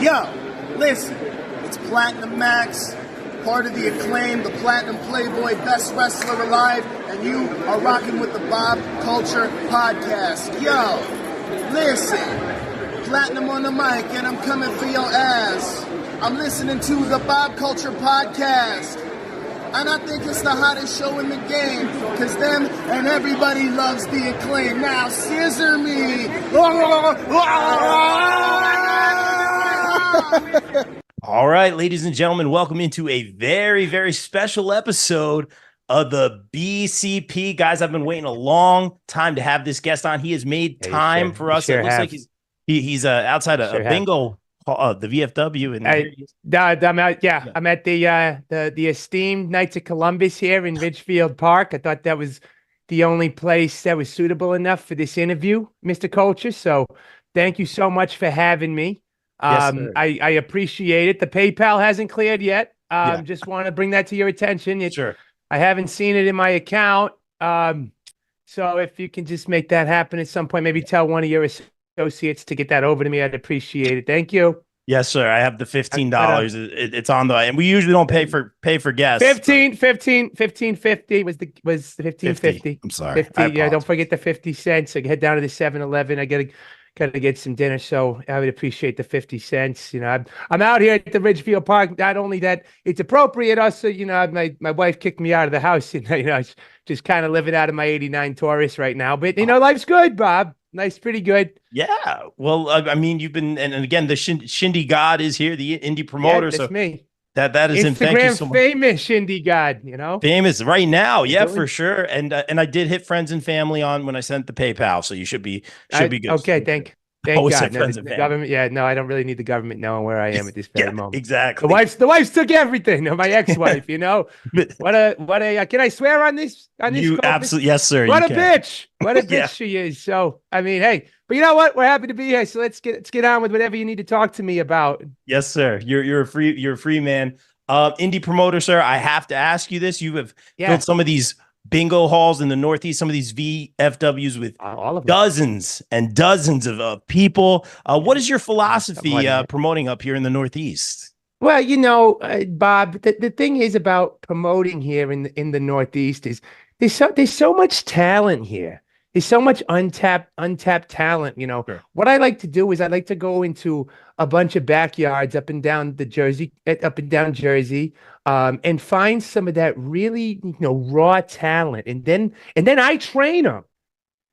Yo, listen, it's Platinum Max, part of the Acclaim, the Platinum Playboy, best wrestler alive, and you are rocking with the Bob Culture Podcast. Yo, listen, Platinum on the mic, and I'm coming for your ass. I'm listening to the Bob Culture Podcast, and I think it's the hottest show in the game, because them and everybody loves the Acclaim. Now, scissor me. All right, ladies and gentlemen, welcome into a very, very special episode of the BCP. Guys, I've been waiting a long time to have this guest on. He has made time for us. It looks like he's outside a bingo, the VFW. And I'm at the esteemed Knights of Columbus here in Ridgefield Park. I thought that was the only place that was suitable enough for this interview, Mr. Culture. So thank you so much for having me. Yes, I appreciate it. The PayPal hasn't cleared yet. Just want to bring that to your attention. Sure. I haven't seen it in my account. So if you can just make that happen at some point, maybe tell one of your associates to get that over to me. I'd appreciate it. Thank you. Yes, sir. I have the $15. It's on and we usually don't pay for guests. 15.50 was the 15.50. I'm sorry. 50. Yeah, don't forget the 50 cents. I head down to the 7-Eleven. I gotta get some dinner, so I would appreciate the 50 cents. You know, I'm out here at the Ridgefield Park. Not only that, it's appropriate. Also, you know, my wife kicked me out of the house. And, you know, just kind of living out of my '89 Taurus right now. But you know, life's good, Bob. Life's pretty good. Yeah. Well, I mean, you've been, and again, the Shindie God is here, the indie promoter. Yeah, that's me. That is him. Thank you so much. Famous Shindie God, you know, famous right now. Yeah, for sure. And I did hit friends and family on when I sent the PayPal, so you should be good. Okay, thank Always God. No, the government, I don't really need the government knowing where I am at this very moment. Exactly. The wife's took everything. My ex-wife, you know. What a can I swear on this? You absolutely, yes, sir. What a bitch! What a bitch she is. So I mean, hey, but you know what? We're happy to be here. So let's get on with whatever you need to talk to me about. Yes, sir. You're a free man. Indie promoter, sir. I have to ask you this. You have built some of these bingo halls in the Northeast, some of these VFWs with all of them. Dozens and dozens of people. What is your philosophy promoting up here in the Northeast? Well, you know, Bob, the thing is about promoting here in the Northeast is there's so much talent here. There's so much untapped talent. You know, What I like to do is I like to go into a bunch of backyards up and down Jersey, and find some of that really, you know, raw talent, and then I train them.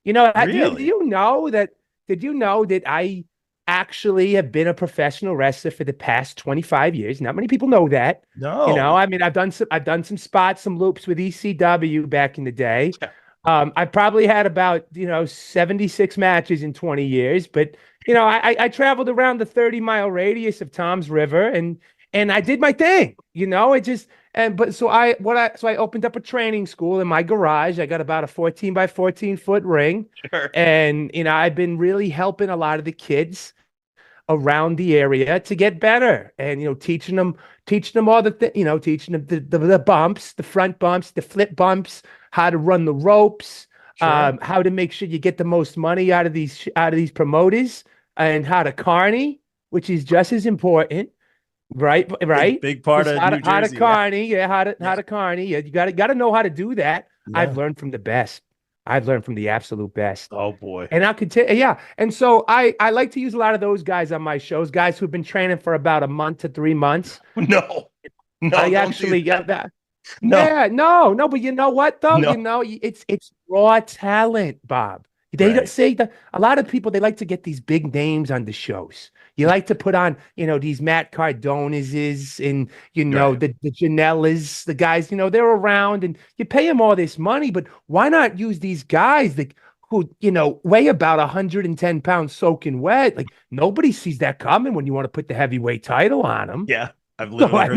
You know, really? Did you know that I actually have been a professional wrestler for the past 25 years? Not many people know that. No. You know, I mean, I've done some spots, some loops with ECW back in the day. I probably had about, 76 matches in 20 years, but, you know, I traveled around the 30-mile radius of Tom's River and I did my thing, you know, so I opened up a training school in my garage. I got about a 14 by 14 foot ring. Sure. And, you know, I've been really helping a lot of the kids around the area to get better and, you know, teaching them all teaching them the bumps, the front bumps, the flip bumps, how to run the ropes, how to make sure you get the most money out of these promoters, and how to carny, which is just as important. Right. Big part of New Jersey. How to carny. How to carny. You got to know how to do that. Yeah. I've learned from the best. I've learned from the absolute best. Oh boy. And I could yeah. And so I like to use a lot of those guys on my shows, guys who've been training for about a month to 3 months. No. I actually got that. No. Yeah, no, but you know what though? No. You know, it's raw talent, Bob. They don't say that a lot of people, they like to get these big names on the shows. You like to put on, you know, these Matt Cardoneses and, you know, the Janellas, the guys, you know, they're around and you pay them all this money, but why not use these guys who, you know, weigh about 110 pounds soaking wet? Like nobody sees that coming when you want to put the heavyweight title on them. Yeah. Come on.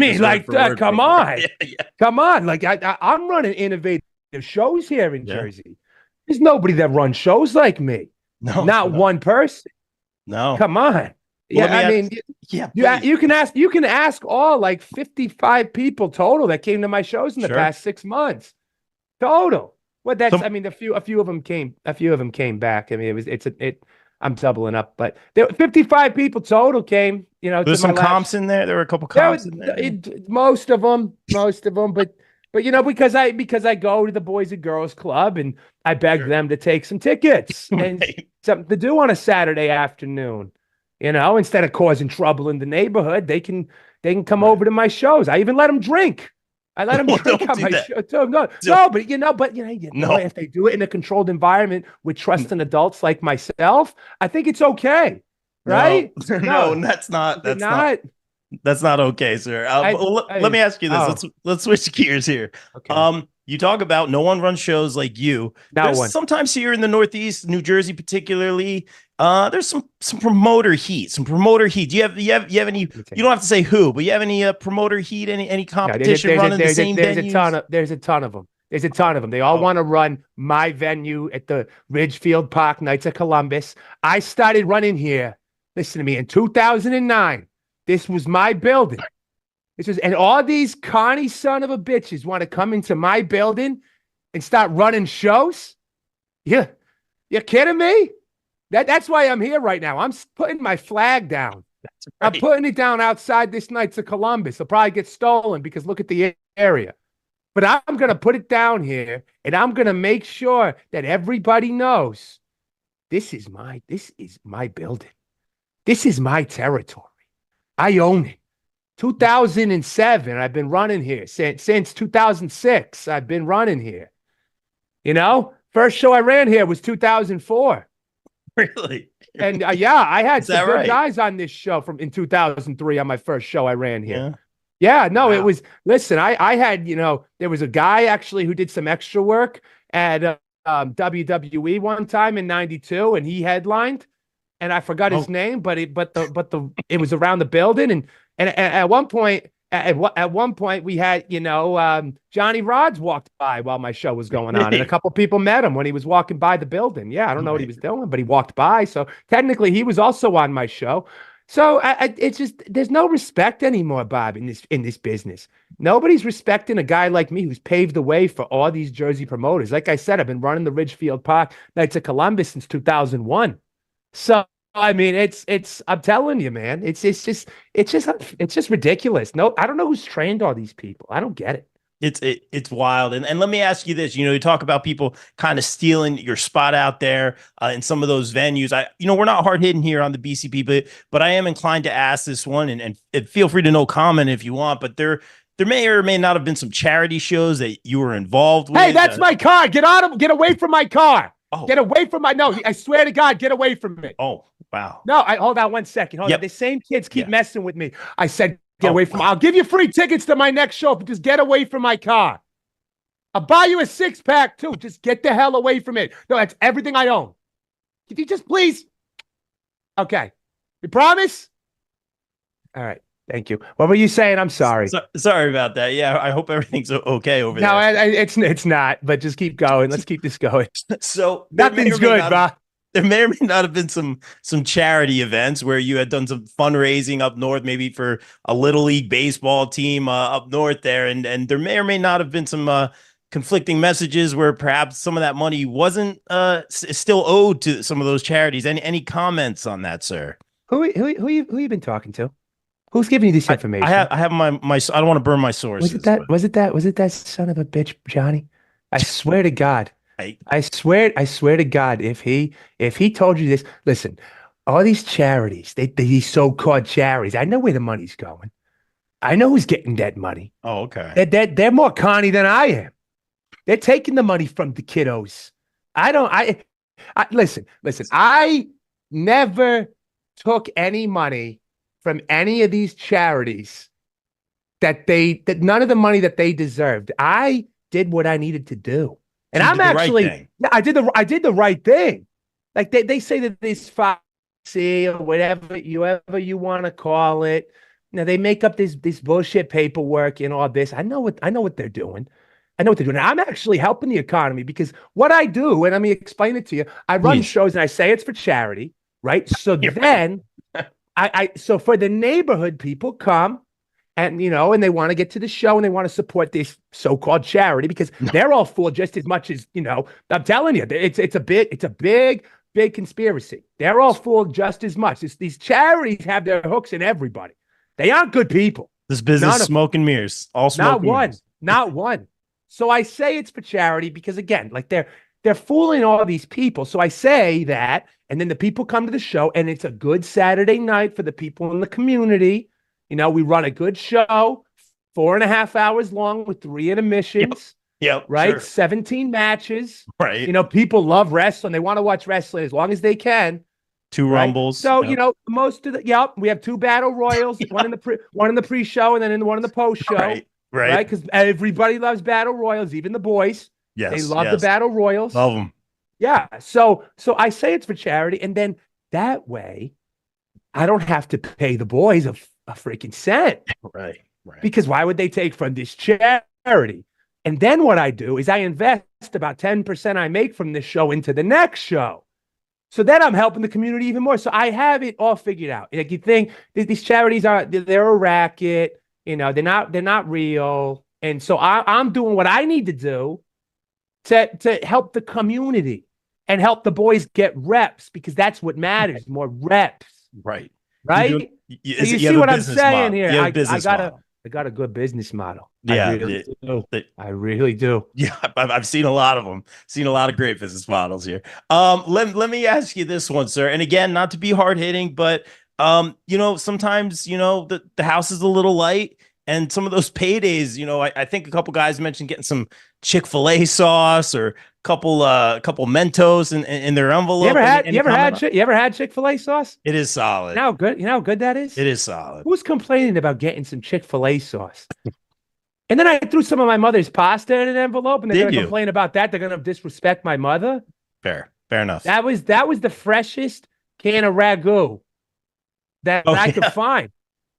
Come on. Like I'm running innovative shows here in Jersey. There's nobody that runs shows like me. No, not one person. No. Come on. Well, you can ask all like 55 people total that came to my shows in the past 6 months. Total. Well, a few of them came back. I mean, I'm doubling up. But there were 55 people total came, There's to my some comps in there. There were a couple comps in there. Most of them, but because I go to the Boys and Girls Club and I beg them to take some tickets and something to do on a Saturday afternoon, instead of causing trouble in the neighborhood, they can come over to my shows. I even let them drink. I let them drink on my show too. No, if they do it in a controlled environment with trusting adults like myself, I think it's okay. Right? No, that's not okay, sir. Let me ask you this. Let's switch gears here. Okay. You talk about no one runs shows like you. Sometimes here in the Northeast, New Jersey particularly, there's some promoter heat. Do you have any? You don't have to say who, but you have any promoter heat? Any competition running the same venues? There's a ton of them. There's a ton of them. They all want to run my venue at the Ridgefield Park Knights of Columbus. I started running here. Listen to me. In 2009, this was my building. And all these Connie son of a bitches want to come into my building and start running shows. Yeah, you're kidding me? That's why I'm here right now. I'm putting my flag down. That's right. I'm putting it down outside this Knights of Columbus. It'll probably get stolen because look at the area. But I'm going to put it down here, and I'm going to make sure that everybody knows this is my building. This is my territory. I own it. 2007, I've been running here. Since 2006, I've been running here. First show I ran here was 2004. Really? And I had some good guys on this show in 2003 on my first show I ran here. Yeah, no, It was, listen, I had, there was a guy actually who did some extra work at WWE one time in 92, and he headlined, and I forgot his name, but it was around the building, and at one point we had, Johnny Rods walked by while my show was going on, and a couple people met him when he was walking by the building. Yeah, I don't know what he was doing, but he walked by. So technically, he was also on my show. So it's just there's no respect anymore, Bob, in this business. Nobody's respecting a guy like me who's paved the way for all these Jersey promoters. Like I said, I've been running the Ridgefield Park Knights of Columbus since 2001. So I mean, it's I'm telling you, man, it's just ridiculous. No, I don't know who's trained all these people. I don't get it. It's wild. And let me ask you this, you talk about people kind of stealing your spot out there in some of those venues. We're not hard hitting here on the BCP, but I am inclined to ask this one and feel free to no comment if you want, but there may or may not have been some charity shows that you were involved with. Hey, that's my car. Get away from my car. Oh. Get away from I swear to God, get away from it. Oh, wow. No, hold on one second. Hold on. The same kids keep messing with me. I said, get away from I'll give you free tickets to my next show, but just get away from my car. I'll buy you a 6-pack too. Just get the hell away from it. No, that's everything I own. Could you just please? Okay. You promise? All right. Thank you. What were you saying? I'm sorry. Sorry about that. Yeah, I hope everything's okay over there. No, it's not, but just keep going. Let's keep this going. So nothing's good, bro. There may or may not have been some charity events where you had done some fundraising up north, maybe for a Little League baseball team up north there. And there may or may not have been some conflicting messages where perhaps some of that money wasn't still owed to some of those charities. Any comments on that, sir? Who you been talking to? Who's giving you this information? I have my I don't want to burn my sources. Was it that son of a bitch, Johnny? I swear to God. I swear to God, if he told you this, listen, all these charities, these so-called charities, I know where the money's going. I know who's getting that money. Oh, okay. They're more Connie than I am. They're taking the money from the kiddos. Listen, I never took any money from any of these charities that none of the money that they deserved. I did what I needed to do. And I'm actually, I did the right thing. Like they say that this foxy or whatever you want to call it. Now they make up this bullshit paperwork and all this. I know what they're doing. I know what they're doing. I'm actually helping the economy because what I do, and let me explain it to you. I run shows and I say it's for charity, right? So then so for the neighborhood, people come and, and they want to get to the show and they want to support this so-called charity because they're all full just as much as, I'm telling you, it's a big big conspiracy. They're all fooled just as much. These charities have their hooks in everybody. They aren't good people. This business, smoke and mirrors, all smoke. Not one, not one. So I say it's for charity because again, like they're fooling all these people. So I say that, and then the people come to the show, and it's a good Saturday night for the people in the community. You know, we run a good show, 4.5 hours long with 3 intermissions. Yep. Right. Sure. 17 matches. Right. You know, people love wrestling. They want to watch wrestling as long as they can. 2 rumbles. So, you know, most of we have 2 battle royals, one in the pre-show and then one in the post-show. Right. Because everybody loves battle royals, even the boys. Yes. They love the battle royals. Love them. Yeah. So I say it's for charity. And then that way, I don't have to pay the boys a freaking cent. Right. Because why would they take from this charity? And then what I do is I invest about 10% I make from this show into the next show. So then I'm helping the community even more. So I have it all figured out. Like you think these charities they're a racket, you know, they're not real. And so I'm doing what I need to do to help the community and help the boys get reps, because that's what matters, more reps. Right. Right? You see what I'm saying here? I got a good business model. Yeah, I really do. Yeah, I've seen a lot of them. Seen a lot of great business models here. Let me ask you this one, sir. And again, not to be hard hitting, but you know, sometimes you know the house is a little light, and some of those paydays, you know, I think a couple guys mentioned getting some Chick-fil-A sauce or couple Mentos in their envelope. You ever had Chick-fil-A sauce? It is solid. You know how good that is? It is solid. Who's complaining about getting some Chick-fil-A sauce? And then I threw some of my mother's pasta in an envelope, and they're going to complain about that. They're going to disrespect my mother. Fair enough. That was the freshest can of ragu that I could find.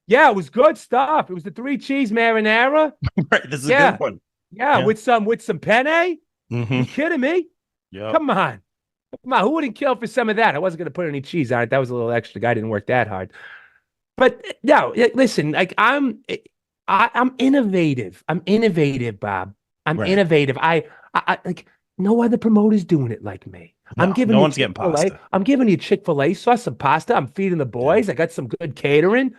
Yeah, it was good stuff. It was the 3 cheese marinara. Right, this is a good one. Yeah, with some penne. Mm-hmm. You kidding me? Yeah. Come on. Who wouldn't kill for some of that? I wasn't going to put any cheese on it. That was a little extra. Guy didn't work that hard. But no, listen, like I'm innovative. I'm innovative, Bob. I'm innovative. I like no other promoter's doing it like me. No, I'm giving no you one's getting pasta. I'm giving you Chick-fil-A sauce, some pasta. I'm feeding the boys. I got some good catering.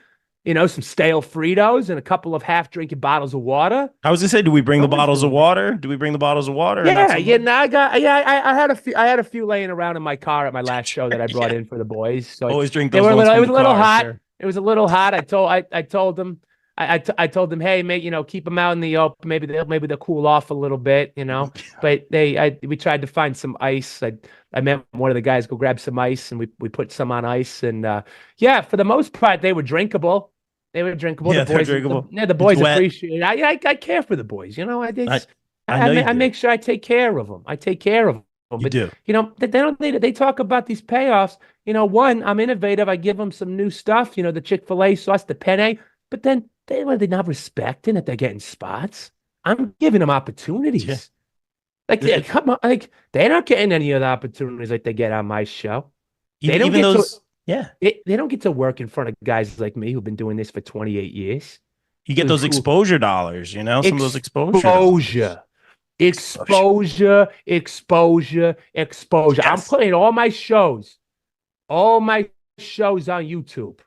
You know, some stale Fritos and a couple of half-drinking bottles of water. I was gonna say, do we bring the bottles of water? I had a few laying around in my car at my last show that I brought in for the boys. So always drink those. It was a little hot. Sir. It was a little hot. I told them, hey, mate, you know, keep them out in the open. Maybe they'll cool off a little bit, you know. But we tried to find some ice. I met one of the guys go grab some ice, and we put some on ice, and for the most part they were drinkable. They were drinkable. Yeah, the boys, they're drinkable. The boys appreciate it. I care for the boys, you know. I make sure I take care of them. But do. You know, they talk about these payoffs. You know, one, I'm innovative. I give them some new stuff. You know, the Chick-fil-A sauce, the penne. But then they're not respecting that they're getting spots. I'm giving them opportunities. Yeah. Like, come on, like they're not getting any of the opportunities like they get on my show. They don't get to work in front of guys like me who've been doing this for 28 years. You get those exposure dollars, you know, some of those exposure. Exposure. Yes. I'm putting all my shows on YouTube.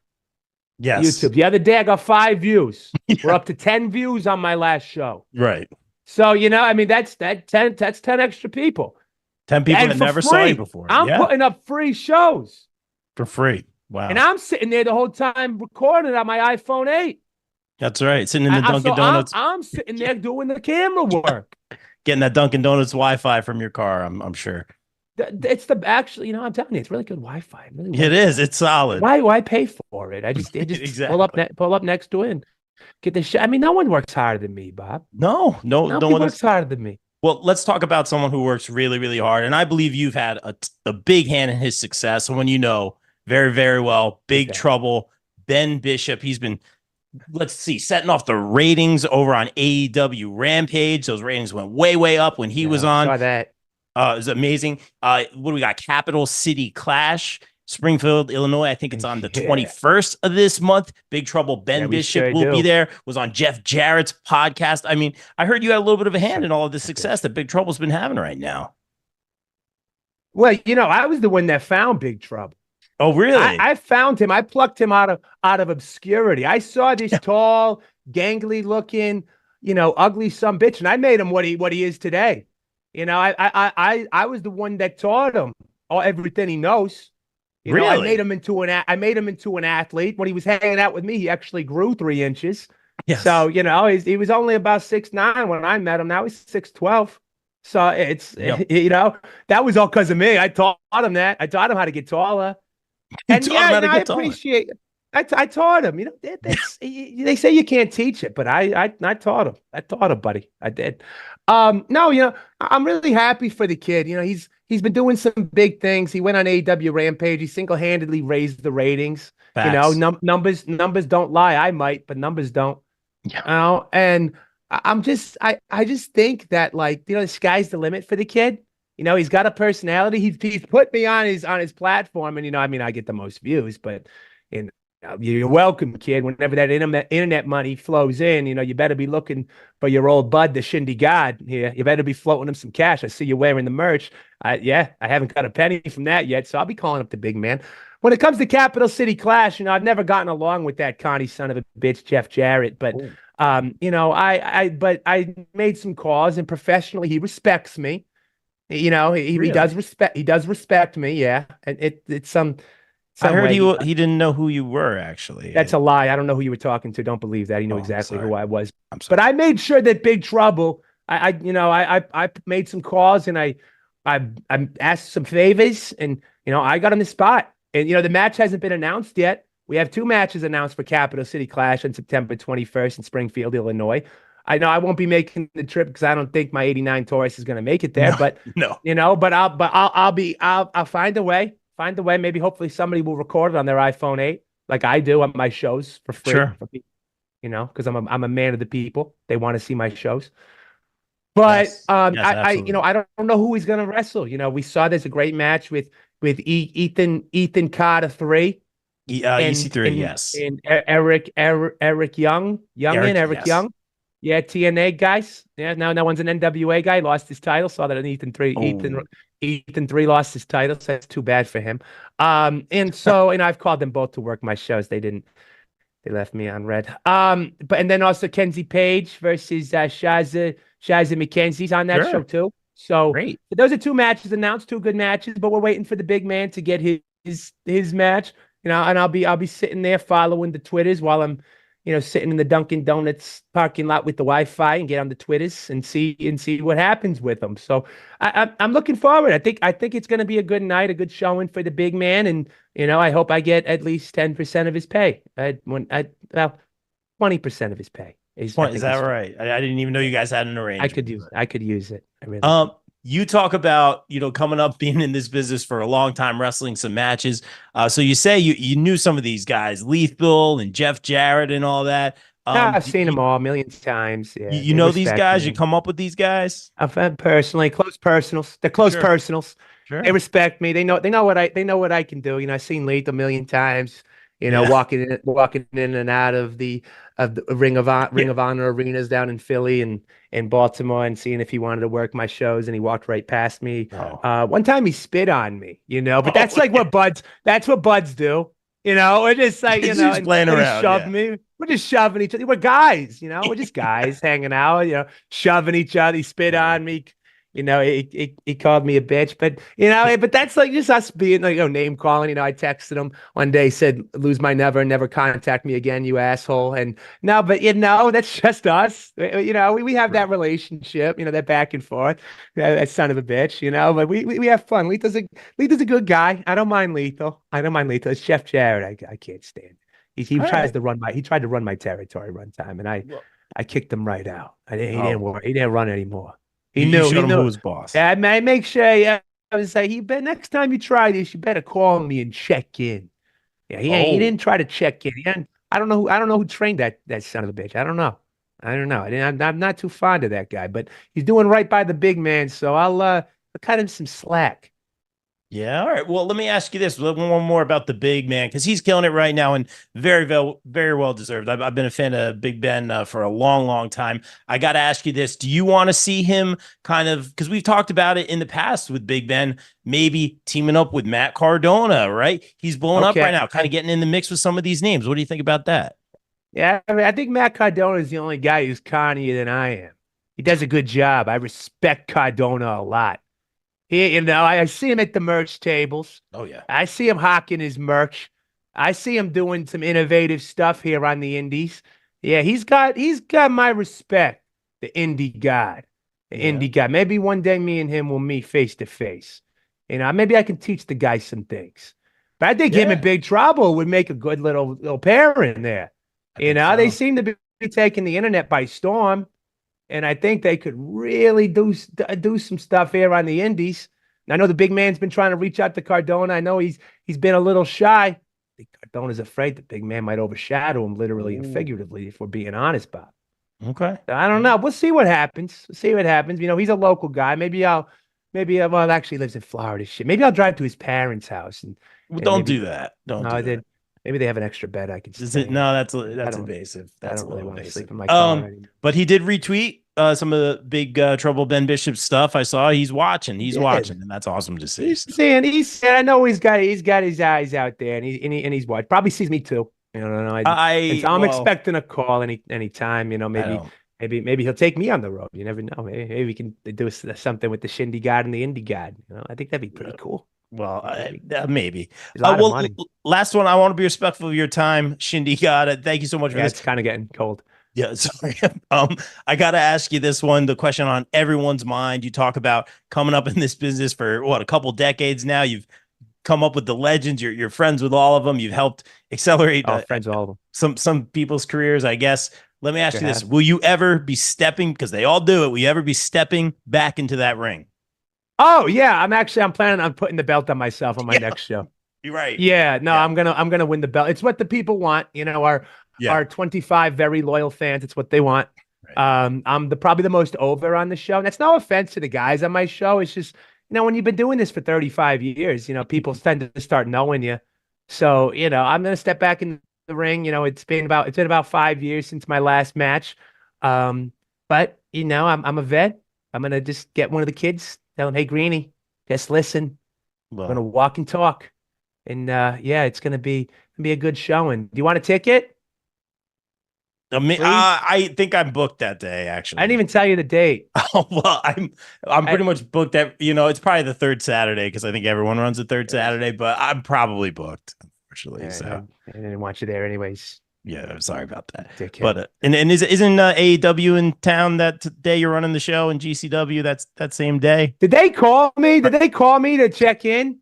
Yes. YouTube. The other day I got 5 views. Yeah. We're up to 10 views on my last show. Right. So, you know, I mean, that's 10 extra people. 10 people that never saw you before. I'm putting up free shows. For free. Wow. And I'm sitting there the whole time recording on my iPhone 8. That's right. Sitting in the Dunkin' Donuts. I'm sitting there doing the camera work. Getting that Dunkin' Donuts Wi-Fi from your car, I'm sure. It's you know, I'm telling you, it's really good Wi-Fi. Really it is. It's solid. Why pay for it? Just exactly. pull up next to it and get the shit. I mean, no one works harder than me, Bob. No one works harder than me. Well, let's talk about someone who works really, really hard. And I believe you've had a big hand in his success. Someone you know very, very well. Big Trouble, Ben Bishop. He's been, setting off the ratings over on AEW Rampage. Those ratings went way, way up when he was on. Saw that. It was amazing. What do we got? Capital City Clash, Springfield, Illinois. I think it's on the 21st of this month. Big Trouble, Ben Bishop will be there. Was on Jeff Jarrett's podcast. I mean, I heard you had a little bit of a hand in all of the success that Big Trouble's been having right now. Well, I was the one that found Big Trouble. Oh, really? I found him. I plucked him out of obscurity. I saw this tall, gangly looking, ugly son bitch, and I made him what he is today. I was the one that taught him everything he knows. Really? I made him into an athlete. When he was hanging out with me, he actually grew 3 inches. Yes. So, he was only about 6'9" when I met him. Now he's 6'12". So it's, that was all because of me. I taught him that. I taught him how to get taller. And I appreciate it. I taught him, they say you can't teach it, but I taught him. I taught him, buddy. I did. No, I'm really happy for the kid. He's been doing some big things. He went on AEW Rampage. He single-handedly raised the ratings. Facts. Numbers don't lie. I might, but numbers don't. Yeah. And I just think that, like, the sky's the limit for the kid. He's got a personality. He's put me on his platform, and I get the most views, but you're welcome, kid. Whenever that internet money flows in, you better be looking for your old bud, the Shindie God here. You better be floating him some cash. I see you wearing the merch. I haven't got a penny from that yet, so I'll be calling up the big man. When it comes to Capital City Clash, I've never gotten along with that Connie son of a bitch, Jeff Jarrett, but I made some calls, and professionally he respects me. He does respect me, yeah. And it's some I heard he didn't know who you were, actually. That's a lie. I don't know who you were talking to. Don't believe that. He knew exactly who I was. I'm sorry. But I made sure that Big Trouble, I made some calls, and I asked some favors, and I got him the spot. And the match hasn't been announced yet. We have 2 matches announced for Capital City Clash on September 21st in Springfield, Illinois. I know I won't be making the trip because I don't think my '89 Taurus is going to make it there. I'll find a way. Find a way. Maybe hopefully somebody will record it on their iPhone 8, like I do on my shows for free. Sure. Because I'm a man of the people. They want to see my shows. But yes, I don't know who he's going to wrestle. We saw there's a great match with Ethan Carter 3. EC3, yes. And Eric Young. Yes. Yeah, TNA guys. Yeah, now that one's an NWA guy. Lost his title. Saw that in Ethan 3. Oh. Ethan 3 lost his title, so that's too bad for him. And I've called them both to work my shows. They didn't. They left me on red. And then also Kenzie Page versus Shazza McKenzie's on that show too. So great. Those are 2 matches announced, 2 good matches, but we're waiting for the big man to get his match. And I'll be sitting there following the Twitters while I'm sitting in the Dunkin' Donuts parking lot with the Wi-Fi, and get on the Twitters and see what happens with them. So I'm looking forward. I think it's going to be a good night, a good showing for the big man, and I hope I get at least 10% of his pay. 20% of his pay. Is that right? I didn't even know you guys had an arrangement. I could use it. I really. You talk about, coming up, being in this business for a long time, wrestling some matches. So you say you knew some of these guys, Lethal and Jeff Jarrett and all that. I've seen them all a million times. Yeah, you know these guys? You come up with these guys? I've had personally, close personals. They're close personals. Sure. They respect me. They know what I can do. I've seen Lethal a million times. Walking in and out of the Ring of Honor arenas down in Philly and in Baltimore, and seeing if he wanted to work my shows, and he walked right past me. Oh. One time he spit on me, but that's like what buds do. We're just like, just playing around. Shove me. We're just shoving each other. We're guys, we're just guys hanging out, shoving each other. He spit on me. He called me a bitch, but but that's like just us being like, name calling. I texted him one day, said, "Lose my never and never contact me again, you asshole." And no, but that's just us. We have that relationship, that back and forth. That son of a bitch, but we have fun. Lethal's a good guy. I don't mind Lethal. It's Jeff Jarrett. I can't stand it. He tried to run my territory one time, and I kicked him right out. He didn't run anymore. He knew who was boss. Yeah, I make sure. I was like, next time you try this, you better call me and check in. Yeah, he didn't try to check in. I don't know who trained that son of a bitch. I don't know. I'm not too fond of that guy, but he's doing right by the big man, so I'll cut him some slack. Yeah. All right. Well, let me ask you this one more about the big man because he's killing it right now and very well deserved. I've been a fan of Big Ben for a long, long time. I got to ask you this. Do you want to see him kind of, because we've talked about it in the past with Big Ben, maybe teaming up with Matt Cardona, right? He's blowing up right now, kind of getting in the mix with some of these names. What do you think about that? Yeah, I mean, I think Matt Cardona is the only guy who's connier than I am. He does a good job. I respect Cardona a lot. I see him at the merch tables. Oh, yeah. I see him hawking his merch. I see him doing some innovative stuff here on the indies. Yeah, he's got my respect, the indie god. Indie god. Maybe one day me and him will meet face to face. Maybe I can teach the guy some things. But I think him and Big Trouble would make a good little pairing there. They seem to be taking the internet by storm. And I think they could really do some stuff here on the indies. And I know the big man's been trying to reach out to Cardona. I know he's been a little shy. I think Cardona's afraid the big man might overshadow him literally and figuratively, if we're being honest, Bob. Okay. So I don't know. We'll see what happens. He's a local guy. Well, it actually lives in Florida. Shit. Maybe I'll drive to his parents' house and don't do that. Don't do that. Maybe they have an extra bed I can stay in. No, that's invasive. That's I don't really want to invasive. sleep in my car anymore. But he did retweet some of the big Trouble Ben Bishop stuff. I saw he's watching, and that's awesome to see. He's saying, I know he's got his eyes out there, and he's watching. Probably sees me too. I'm expecting a call anytime. Maybe he'll take me on the road. You never know. Maybe we can do something with the Shindie God and the Indie God. I think that'd be pretty cool. Well, maybe. Last one. I want to be respectful of your time, Shindie God. Thank you so much for this. It's kind of getting cold. Yeah, sorry. I got to ask you this one, the question on everyone's mind. You talk about coming up in this business for a couple decades now. You've come up with the legends. You're friends with all of them. You've helped accelerate friends with all of them. Some people's careers, I guess. Let me ask you this. Will you ever be stepping, because they all do it, will you ever be stepping back into that ring? Oh yeah, I'm planning on putting the belt on myself on my next show. You're right. Yeah, no, I'm gonna win the belt. It's what the people want. Our 25 very loyal fans. It's what they want. Right. I'm probably the most over on the show. And that's no offense to the guys on my show. It's just when you've been doing this for 35 years, people tend to start knowing you. So I'm gonna step back in the ring. It's been about 5 years since my last match. But I'm a vet. I'm gonna just get one of the kids. Tell him, hey, Greenie, just listen. We're going to walk and talk. And, it's going to be a good showing. Do you want a ticket? I think I'm booked that day, actually. I didn't even tell you the date. Oh, well, I'm pretty much booked. It's probably the third Saturday because I think everyone runs the third Saturday, but I'm probably booked, unfortunately. So I didn't want you there anyways. Yeah, I'm sorry about that. Dickhead. But isn't AEW in town that day you're running the show in GCW? That's that same day. Did they call me? Did they call me to check in?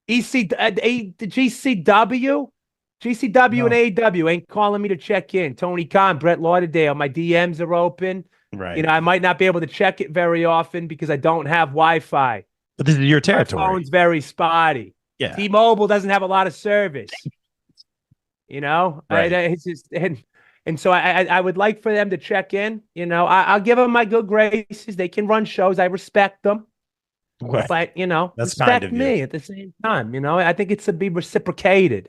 GCW and AEW ain't calling me to check in. Tony Khan, Brett Lauderdale, my DMs are open. Right. I might not be able to check it very often because I don't have Wi-Fi. But this is your territory. My phone's very spotty. Yeah. T-Mobile doesn't have a lot of service. Right. It's just and so I would like for them to check in. I'll give them my good graces. They can run shows. I respect them. Right. But that's respect kind of me at the same time. I think it's to be reciprocated.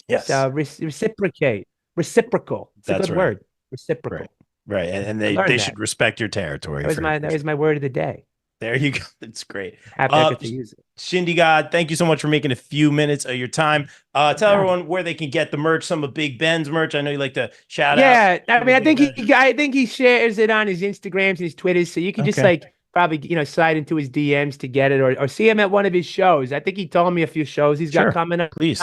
Yes. Reciprocate. Reciprocal. It's that's a good right. word. Reciprocal. Right. And they should respect your territory. That was my word of the day. There you go. That's great. Happy I get to use it. Shindie God, thank you so much for making a few minutes of your time. Tell everyone where they can get the merch, some of Big Ben's merch. I know you like to shout out. Yeah, I think he shares it on his Instagrams and his Twitters, so you can just probably slide into his DMs to get it, or see him at one of his shows. I think he told me a few shows he's got coming up. Please.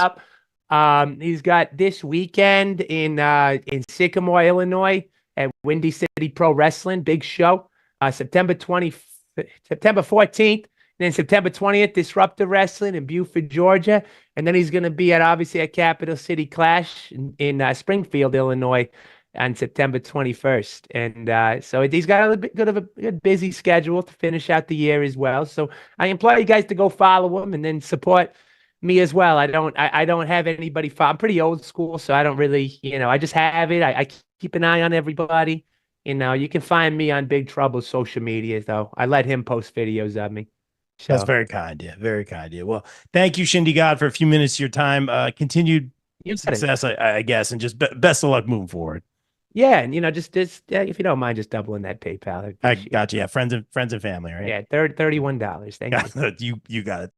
He's got this weekend in Sycamore, Illinois, at Windy City Pro Wrestling, big show. September 14th, and then September 20th, Disruptor Wrestling in Buford, Georgia. And then he's going to be at Capital City Clash in Springfield, Illinois on September 21st. And so he's got a bit of a busy schedule to finish out the year as well. So I implore you guys to go follow him and then support me as well. I don't have anybody. I'm pretty old school, so I don't really, I just have it. I keep an eye on everybody. You can find me on Big Trouble's social media, though. I let him post videos of me. So, That's very kind. Yeah, very kind. Yeah. Well, thank you, Shindie God, for a few minutes of your time. Continued success, I guess, and just best of luck moving forward. Yeah, and just if you don't mind, just doubling that PayPal. I got you. Yeah, friends and family, right? Yeah, $31. Thank you. You got it.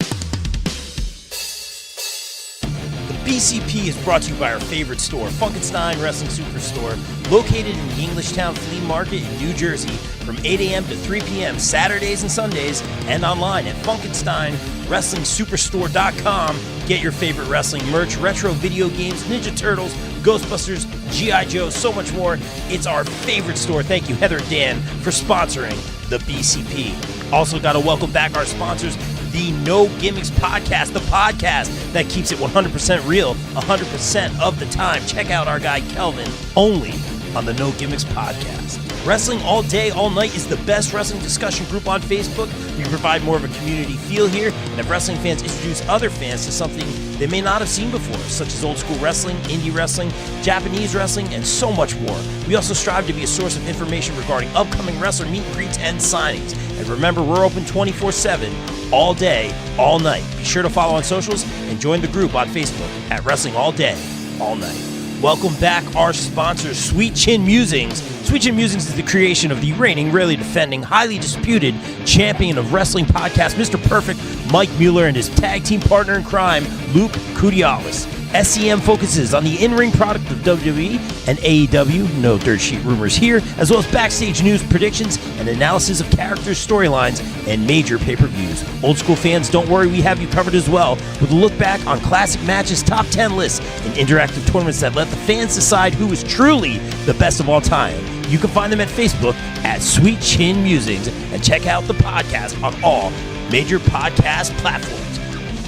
The BCP is brought to you by our favorite store, Funkenstein Wrestling Superstore, located in the Englishtown Flea Market in New Jersey from 8 a.m. to 3 p.m. Saturdays and Sundays, and online at FunkensteinWrestlingSuperstore.com. Get your favorite wrestling merch, retro video games, Ninja Turtles, Ghostbusters, G.I. Joe, so much more. It's our favorite store. Thank you, Heather and Dan, for sponsoring the BCP. Also got to welcome back our sponsors, the No Gimmicks Podcast, the podcast that keeps it 100% real 100% of the time. Check out our guy Kelvin, only on the No Gimmicks Podcast. Wrestling All Day, All Night is the best wrestling discussion group on Facebook. We provide more of a community feel here and have wrestling fans introduce other fans to something they may not have seen before, such as old school wrestling, indie wrestling, Japanese wrestling, and so much more. We also strive to be a source of information regarding upcoming wrestler meet and greets and signings. And remember, we're open 24/7, all day, all night. Be sure to follow on socials and join the group on Facebook at Wrestling All Day, All Night. Welcome back our sponsor, Sweet Chin Musings. Sweet Chin Musings is the creation of the reigning, rarely defending, highly disputed champion of wrestling podcast, Mr. Perfect, Mike Mueller, and his tag team partner in crime, Luke Kudialis. SCM focuses on the in-ring product of WWE and AEW, no dirt sheet rumors here, as well as backstage news, predictions, and analysis of characters, storylines, and major pay-per-views. Old school fans, don't worry, we have you covered as well, with a look back on classic matches, top 10 lists, and interactive tournaments that let the fans decide who is truly the best of all time. You can find them at Facebook at Sweet Chin Musings, and check out the podcast on all major podcast platforms.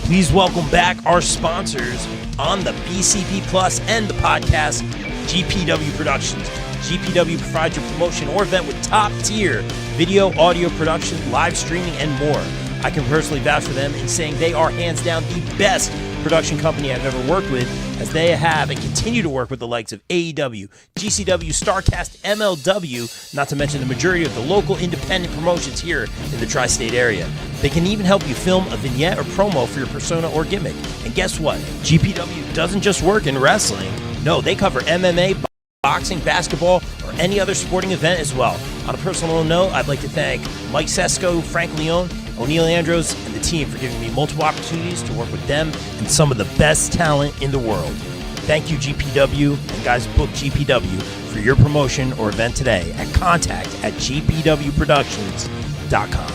Please welcome back our sponsors on the BCP Plus and the podcast, GPW Productions. GPW provides your promotion or event with top-tier video, audio production, live streaming, and more. I can personally vouch for them in saying they are hands down the best production company I've ever worked with, as they have and continue to work with the likes of AEW, GCW, StarCast, MLW, not to mention the majority of the local independent promotions here in the tri-state area. They can even help you film a vignette or promo for your persona or gimmick. And guess what? GPW doesn't just work in wrestling. No, they cover MMA, boxing, basketball, or any other sporting event as well. On a personal note, I'd like to thank Mike Sesko, Frank León, Oneil Andrews, and the team for giving me multiple opportunities to work with them and some of the best talent in the world. Thank you, GPW, and guys, book GPW for your promotion or event today at contact@gpwproductions.com.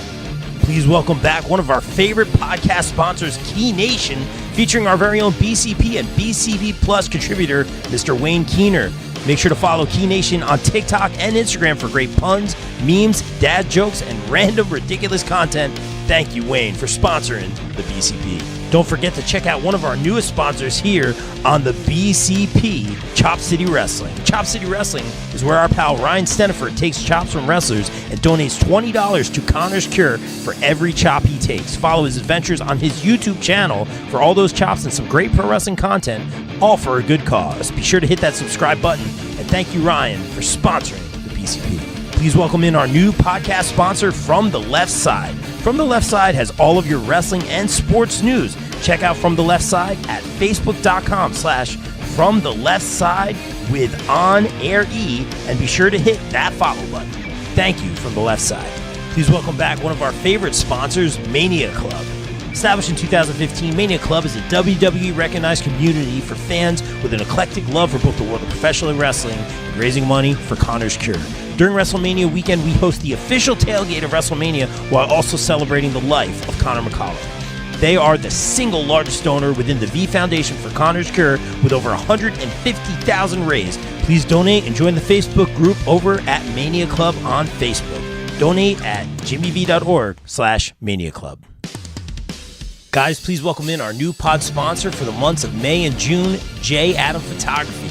Please welcome back one of our favorite podcast sponsors, Key Nation, featuring our very own BCP and BCP Plus contributor, Mr. Wayne Keener. Make sure to follow Key Nation on TikTok and Instagram for great puns, memes, dad jokes, and random ridiculous content. Thank you, Wayne, for sponsoring the BCP. Don't forget to check out one of our newest sponsors here on the BCP, Chop City Wrestling. Chop City Wrestling is where our pal Ryan Steniford takes chops from wrestlers and donates $20 to Connor's Cure for every chop he takes. Follow his adventures on his YouTube channel for all those chops and some great pro wrestling content, all for a good cause. Be sure to hit that subscribe button, and thank you, Ryan, for sponsoring the BCP. Please welcome in our new podcast sponsor, From the Left Side. From the Left Side has all of your wrestling and sports news. Check out From the Left Side at facebook.com/From the Left Side with On Air E, and be sure to hit that follow button. Thank you, From the Left Side. Please welcome back one of our favorite sponsors, Mania Club. Established in 2015, Mania Club is a WWE recognized community for fans with an eclectic love for both the world of professional wrestling and raising money for Connor's Cure. During WrestleMania weekend, we host the official tailgate of WrestleMania while also celebrating the life of Conor McCallum. They are the single largest donor within the V Foundation for Connor's Cure, with over 150,000 raised. Please donate and join the Facebook group over at Mania Club on Facebook. Donate at jimmyv.org/Mania Club. Guys, please welcome in our new pod sponsor for the months of May and June, J. Adam Photography.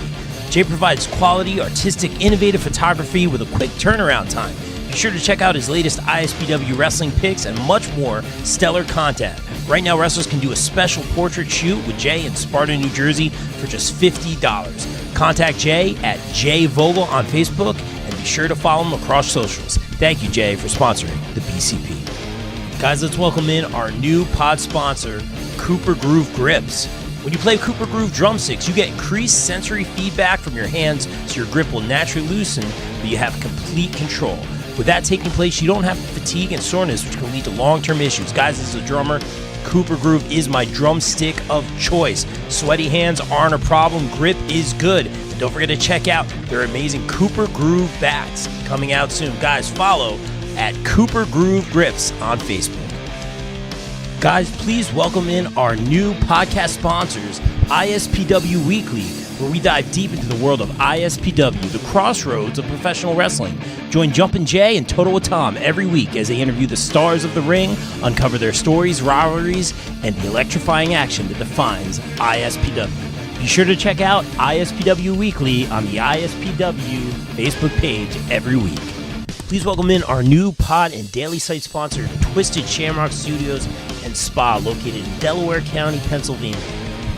Jay provides quality, artistic, innovative photography with a quick turnaround time. Be sure to check out his latest ISPW wrestling pics and much more stellar content. Right now, wrestlers can do a special portrait shoot with Jay in Sparta, New Jersey for just $50. Contact Jay at jvogel on Facebook and be sure to follow him across socials. Thank you, Jay, for sponsoring the BCP. Guys, let's welcome in our new pod sponsor, Cooper Groove Grips. When you play Cooper Groove drumsticks, you get increased sensory feedback from your hands, so your grip will naturally loosen, but you have complete control. With that taking place, you don't have fatigue and soreness, which can lead to long-term issues. Guys, as a drummer, Cooper Groove is my drumstick of choice. Sweaty hands aren't a problem. Grip is good. And don't forget to check out their amazing Cooper Groove bats coming out soon. Guys, follow at Cooper Groove Grips on Facebook. Guys, please welcome in our new podcast sponsors, ISPW Weekly, where we dive deep into the world of ISPW, the crossroads of professional wrestling. Join Jumpin' Jay and Total with Tom every week as they interview the stars of the ring, uncover their stories, rivalries, and the electrifying action that defines ISPW. Be sure to check out ISPW Weekly on the ISPW Facebook page every week. Please welcome in our new pod and daily site sponsor, Twisted Shamrock Studios and Spa, located in Delaware County, Pennsylvania.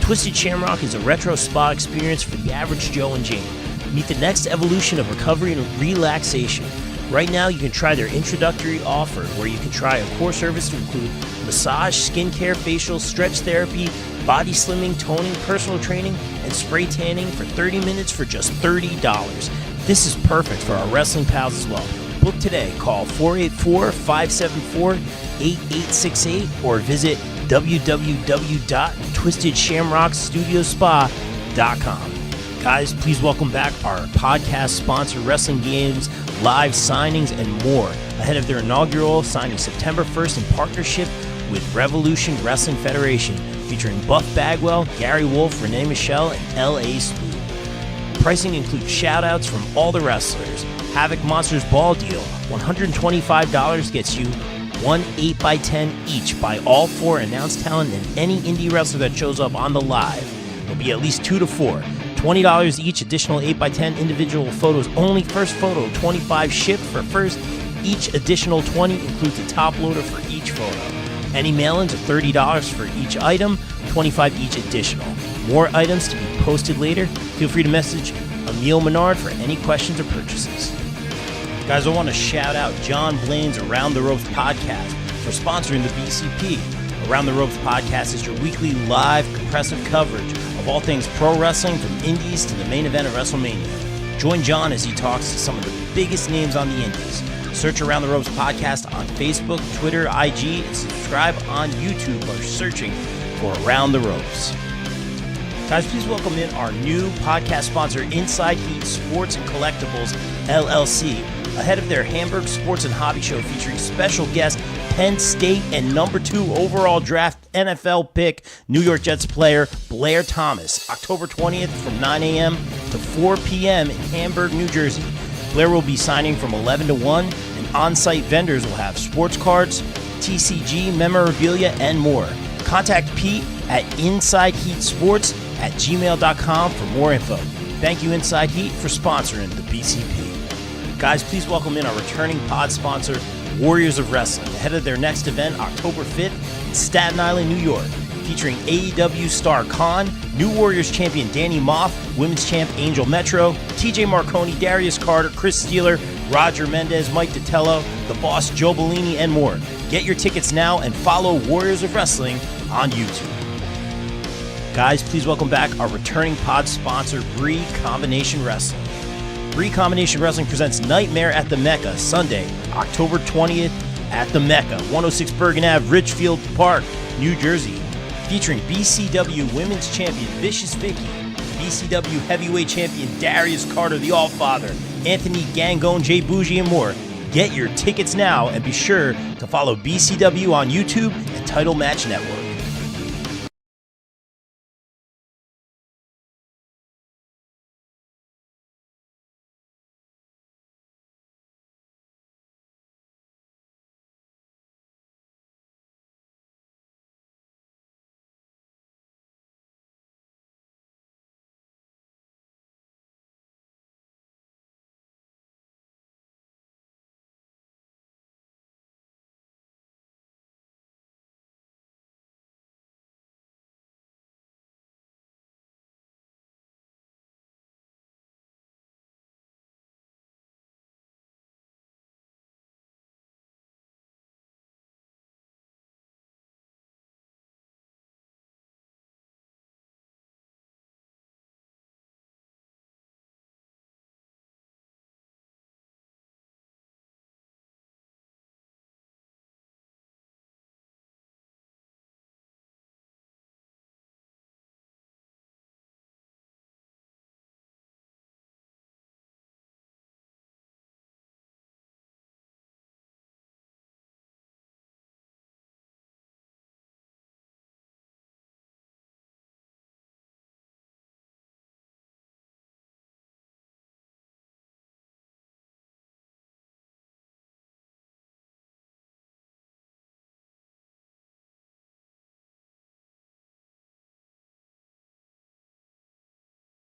Twisted Shamrock is a retro spa experience for the average Joe and Jane. Meet the next evolution of recovery and relaxation. Right now, you can try their introductory offer, where you can try a core service to include massage, skincare, facial, stretch therapy, body slimming, toning, personal training, and spray tanning for 30 minutes for just $30. This is perfect for our wrestling pals as well. Book today. Call 484-574-8868 or visit www.twistedshamrockstudiospa.com. Guys, please welcome back our podcast sponsor, Wrestling Games, live signings, and more ahead of their inaugural signing September 1st in partnership with Revolution Wrestling Federation, featuring Buff Bagwell, Gary Wolf, Renee Michelle, and L.A. Smooth. Pricing includes shoutouts from all the wrestlers. Havoc Monsters Ball Deal, $125 gets you one 8x10 each by all four announced talent and any indie wrestler that shows up on the live. There'll be at least 2 to 4. $20 each, additional 8x10 individual photos only. First photo, 25 shipped for first. Each additional 20 includes a top loader for each photo. Any mail-ins are $30 for each item, 25 each additional. More items to be posted later. Feel free to message Emil Menard for any questions or purchases. Guys, I want to shout out John Blaine's Around the Ropes podcast for sponsoring the BCP. Around the Ropes podcast is your weekly live compressive coverage of all things pro wrestling, from indies to the main event of WrestleMania. Join John as he talks to some of the biggest names on the indies. Search Around the Ropes podcast on Facebook, Twitter, IG, and subscribe on YouTube by searching for Around the Ropes. Guys, please welcome in our new podcast sponsor, Inside Heat Sports and Collectibles, LLC, ahead of their Hamburg Sports and Hobby Show featuring special guest Penn State and number 2 overall draft NFL pick, New York Jets player Blair Thomas, October 20th from 9 a.m. to 4 p.m. in Hamburg, New Jersey. Blair will be signing from 11 to 1, and on-site vendors will have sports cards, TCG, memorabilia, and more. Contact Pete at InsideHeatSports@gmail.com for more info. Thank you, Inside Heat, for sponsoring the BCP. Guys, please welcome in our returning pod sponsor, Warriors of Wrestling, ahead of their next event, October 5th in Staten Island, New York, featuring AEW star Khan, New Warriors champion Danny Moff, Women's champ Angel Metro, TJ Marconi, Darius Carter, Chris Steeler, Roger Mendez, Mike Ditello, The Boss Joe Bellini, and more. Get your tickets now and follow Warriors of Wrestling on YouTube. Guys, please welcome back our returning pod sponsor, Bree Combination Wrestling. Bree Combination Wrestling presents Nightmare at the Mecca, Sunday, October 20th at the Mecca, 106 Bergen Ave, Richfield Park, New Jersey, featuring BCW Women's Champion Vicious Vicky, BCW Heavyweight Champion Darius Carter, the Allfather, Anthony Gangone, Jay Bougie, and more. Get your tickets now and be sure to follow BCW on YouTube and Title Match Network.